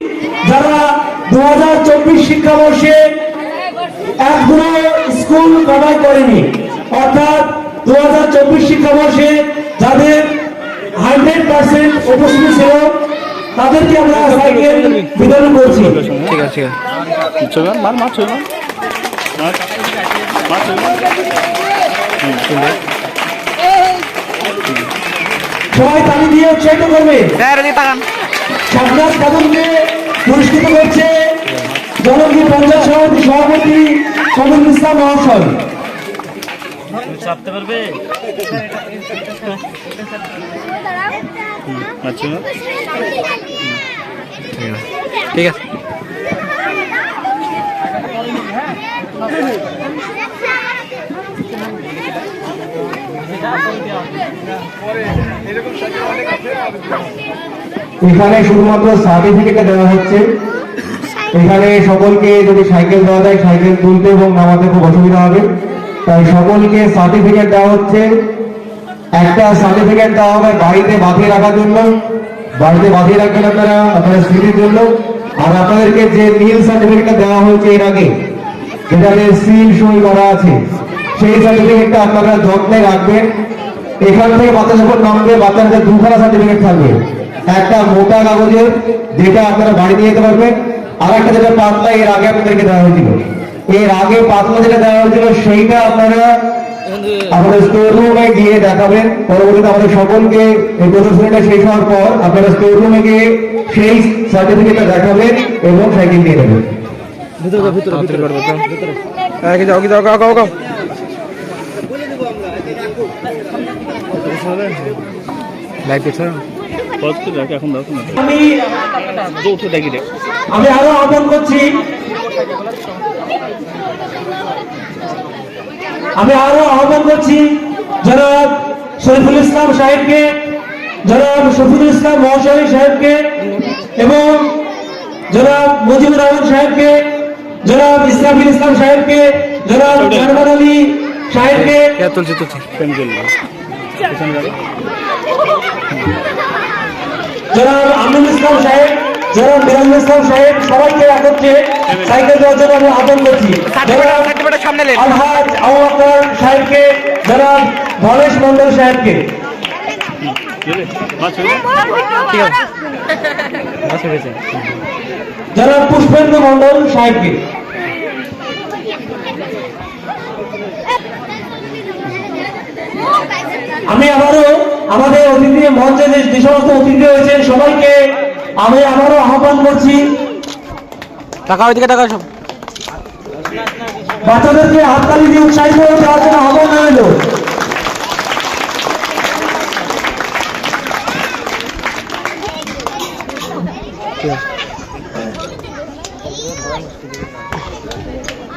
যারা 2024 শিক্ষাবর্ষে এখনো স্কুল কভার করেনি, অর্থাৎ 2024 শিক্ষাবর্ষে যাদের 100% উপস্থিতি ছিল তাদেরকে আমরা সাইকেল বিতরণ করছি। ঠিক আছে, সবাই তালি দিয়ে উৎসাহিত করবে। শাহনাজ খাতুনকে পুরস্কৃত করছে জলঙ্গি পঞ্চায়েত সমিতির সভাপতি শফিকুল ইসলাম মহাশয়। ঠিক আছে। এখানে শুধুমাত্র সার্টিফিকেট দেওয়া হচ্ছে। এখানে সকলকে যদি সাইকেল দেওয়া যায় সাইকেল তুলতে এবং নামাতে খুব অসুবিধা হবে, তাই সকলকে সার্টিফিকেট দেওয়া হচ্ছে। একটা সার্টিফিকেট দেওয়া হবে বাড়িতে বাঁধিয়ে রাখার জন্য, বাড়িতে বাঁধিয়ে রাখবেন আপনারা আপনার স্মৃতির জন্য। আর আপনাদেরকে যে নীল সার্টিফিকেটটা দেওয়া হয়েছে এর আগে, যেটাতে সিল সই করা আছে, সেই সার্টিফিকেটটা আপনারা যত্নে রাখবেন। এখান থেকে বাচ্চা যখন নামবে বাচ্চাদের দুখানা সার্টিফিকেট থাকবে, একটা মোটা কাগজের যেটা আপনারা বাড়ি নিয়ে যেতে পারবেন, আর একটা যেটা পাতলা এর আগে আপনাদেরকে দেওয়া হয়েছিল। এর আগে পাতলা যেটা দেওয়া হয়েছিল সেইটা আপনারা আমাদের স্টোর রুমে গিয়ে দেখাবেন। পরবর্তীতে আমাদের সকলকে এই প্রদর্শনীটা শেষ হওয়ার পর আপনারা স্টোর রুমে গিয়ে সেই সার্টিফিকেটটা দেখাবেন এবং সাইকেল নিয়ে নেবেন। আমি আরো আহ্বান করছি, জনাব শরীফুল ইসলাম সাহেবকে, জনাব শফিকুল ইসলাম মহাশয় সাহেবকে এবং জনাব মুজিবুর রহমান সাহেবকে, জনাব ইসরাফিল ইসলাম সাহেবকে, জনাব জানবার আলী সাহেবকে, জনাব আমিনুল ইসলাম সাহেব, জনাব মিরাজুল ইসলাম সাহেব, সবাইকে একত্রে সাইকেল দেওয়ার জন্য আমি আহ্বান করছি। আলহাজ আবু বকর সাহেবকে, জনাব ধনেশ মন্ডল সাহেবকে, জনাব পুষ্পেন্দু মন্ডল সাহেবকে। আমি আবারও আমাদের অতিথি মঞ্চে যে সমস্ত অতিথি রয়েছেন সবাইকে আমি আবারও আহ্বান করছি, বাচ্চাদেরকে হাততালি দিয়ে উৎসাহিত দেওয়ার জন্য আহ্বান রইল।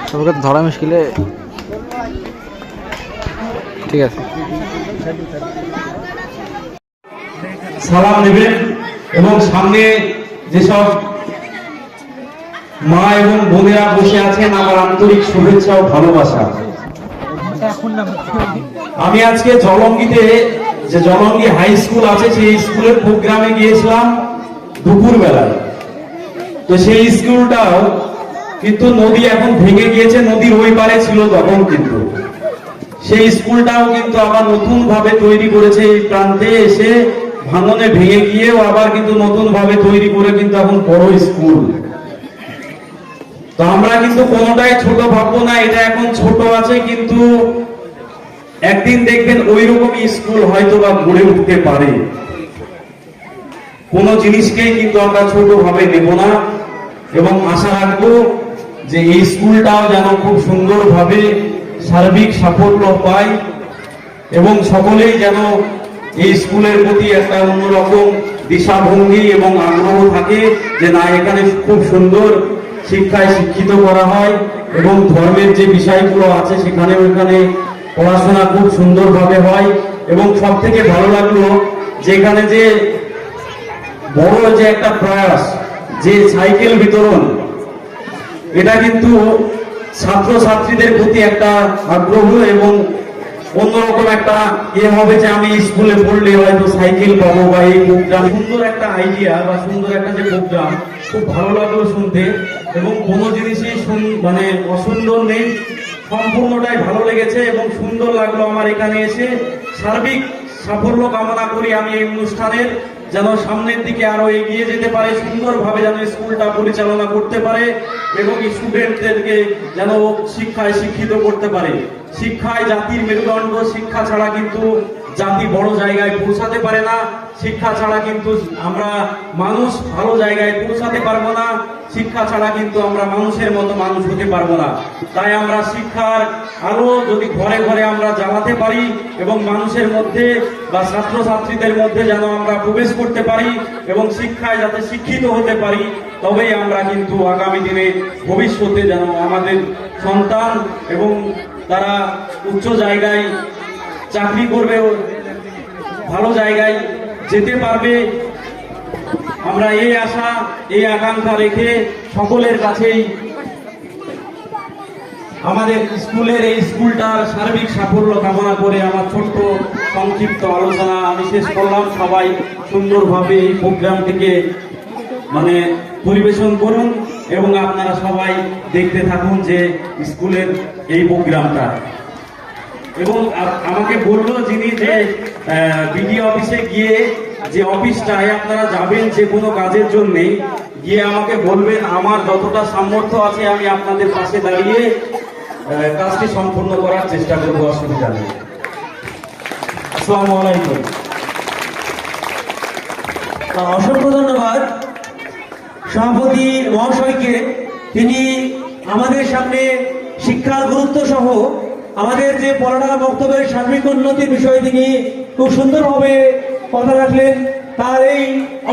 সবাইকে তো ধরা মুশকিলে। ঠিক আছে, সালাম নেবেন এবং সামনে যেসব মা এবং বোনেরা বসে আছেন আমার আন্তরিক শুভেচ্ছা ও ভালোবাসা। আমি আজকে জলঙ্গিতে যে জলঙ্গি হাই স্কুল আছে সেই স্কুলের প্রোগ্রামে গিয়েছিলাম দুপুর বেলায়। তো সেই স্কুলটাও কিন্তু নদী এখন ভেঙে গিয়েছে, নদীর ওই পারে ছিল তখন, কিন্তু সেই স্কুলটাও কিন্তু আবার নতুন ভাবে তৈরি করেছে। এই প্রান্তে এসে ভাঙনে ভেঙে গিয়েও আবার কিন্তু নতুন ভাবে তৈরি করে কিন্তু এখন বড় স্কুল। তো আমরা কিন্তু কোনোটাই ছোট ভাববো না, এটা এখন ছোট আছে কিন্তু একদিন দেখবেন ওই রকমই স্কুল হয়তো বা গড়ে উঠতে পারে। কোন জিনিসকেই কিন্তু আমরা ছোট ভাবে নেব না এবং আশা রাখবো যে এই স্কুলটাও যেন খুব সুন্দরভাবে সার্বিক সাফল্য পায় এবং সকলেই যেন এই স্কুলের প্রতি একটা অন্যরকম দিশাভঙ্গি এবং আগ্রহ থাকে যে না, এখানে খুব সুন্দর শিক্ষায় শিক্ষিত করা হয় এবং ধর্মের যে বিষয়গুলো আছে সেখানে ওইখানে পড়াশোনা খুব সুন্দরভাবে হয়। এবং সব থেকে ভালো লাগলো যেখানে যে বড় যে একটা প্রয়াস, যে সাইকেল বিতরণ, এটা কিন্তু ছাত্রছাত্রীদের প্রতি একটা আগ্রহ এবং অন্যরকম একটা হবে যে আমি স্কুলে পড়লে হয়তো সাইকেল পাবো বা এই প্রোগ্রাম, সুন্দর একটা আইডিয়া বা সুন্দর একটা যে প্রোগ্রাম, খুব ভালো লাগলো শুনতে। এবং কোনো জিনিসই মানে অসুন্দর নেই, সম্পূর্ণটাই ভালো লেগেছে এবং সুন্দর লাগলো আমার এখানে এসে। সার্বিক সাফল্য কামনা করি আমি এই অনুষ্ঠানের, যেন সামনের দিকে আরো এগিয়ে যেতে পারে, সুন্দরভাবে যেন স্কুলটা পরিচালনা করতে পারে এবং স্টুডেন্টদেরকে যেন শিক্ষায় শিক্ষিত করতে পারে। শিক্ষায় জাতির মেরুদণ্ড, শিক্ষা ছাড়া কিন্তু জাতি বড় জায়গায় পৌঁছাতে পারে না, শিক্ষা ছাড়া কিন্তু আমরা মানুষ ভালো জায়গায় পৌঁছাতে পারবো না, শিক্ষা ছাড়া কিন্তু আমরা মানুষের মতো মানুষ হতে পারবো না। তাই আমরা শিক্ষার আলো যদি ঘরে ঘরে আমরা জ্বালাতে পারি এবং মানুষের মধ্যে বা ছাত্রছাত্রীদের মধ্যে যেন আমরা প্রবেশ করতে পারি এবং শিক্ষায় যাতে শিক্ষিত হতে পারি, তবেই আমরা কিন্তু আগামী দিনে ভবিষ্যতে যেন আমাদের সন্তান এবং তারা উচ্চ জায়গায় চাকরি করবে, ভালো জায়গায় যেতে পারবে, আমরা এই আশা এই আকাঙ্ক্ষা রেখে সকলের কাছেই আমাদের স্কুলের এই স্কুলটার সার্বিক সাফল্য কামনা করে আমার ছোট্ট সংক্ষিপ্ত আলোচনা আমি শেষ করলাম। সবাই সুন্দরভাবে এই প্রোগ্রামটিকে মানে পরিবেশন করুন এবং আপনারা সবাই দেখতে থাকুন যে স্কুলের এই প্রোগ্রামটা। এবং আমাকে বললো যিনি যে বিডিও অফিসে গিয়ে যে অফিসটায় আপনারা যাবেন যে কোনো কাজের জন্যে, গিয়ে আমাকে বলবেন আমার যতটা সামর্থ্য আছে আমি আপনাদের পাশে দাঁড়িয়ে কাজটি সম্পূর্ণ করার চেষ্টা করবো, অসুবিধা নেই। আসসালামু আলাইকুম। অসংখ্য ধন্যবাদ সভাপতি মহাশয়কে। তিনি আমাদের সামনে শিক্ষার গুরুত্ব সহ আমাদের যে পড়াশোনা বক্তব্যের সার্বিক উন্নতির বিষয়ে তিনি খুব সুন্দরভাবে কথা রাখলেন। তার এই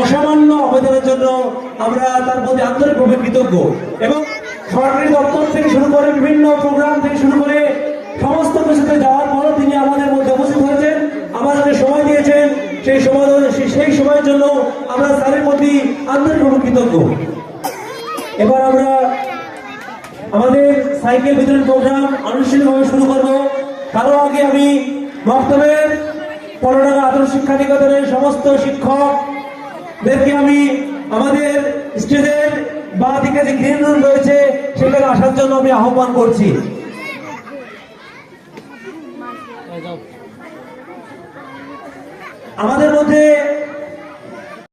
অসামান্য অবদানের জন্য আমরা তার প্রতি আন্তরিকভাবে কৃতজ্ঞ। এবং সরকারি দপ্তর থেকে শুরু করে বিভিন্ন প্রোগ্রাম থেকে শুরু করে সমস্ত কিছুতে যাওয়ার পরও তিনি আমাদের মধ্যে উপস্থিত হয়েছেন, আমাদের সময় দিয়েছেন। সেই সময়ের জন্য আমরা স্যারের প্রতি আন্তরিকভাবে কৃতজ্ঞ। এবার আমরা আমাদের সাইকেল বিতরণ প্রোগ্রাম আনুষ্ঠানিকভাবে শুরু করব। তারও আগে আমি বক্তব্যের পড়াশোনা আদর্শ শিক্ষা নিকেতনের সমস্ত শিক্ষকদেরকে আমি আমাদের স্টেজের বাঁ দিকে যে গ্রিন রুম রয়েছে সেখানে আসার জন্য আমি আহ্বান করছি। আমাদের মধ্যে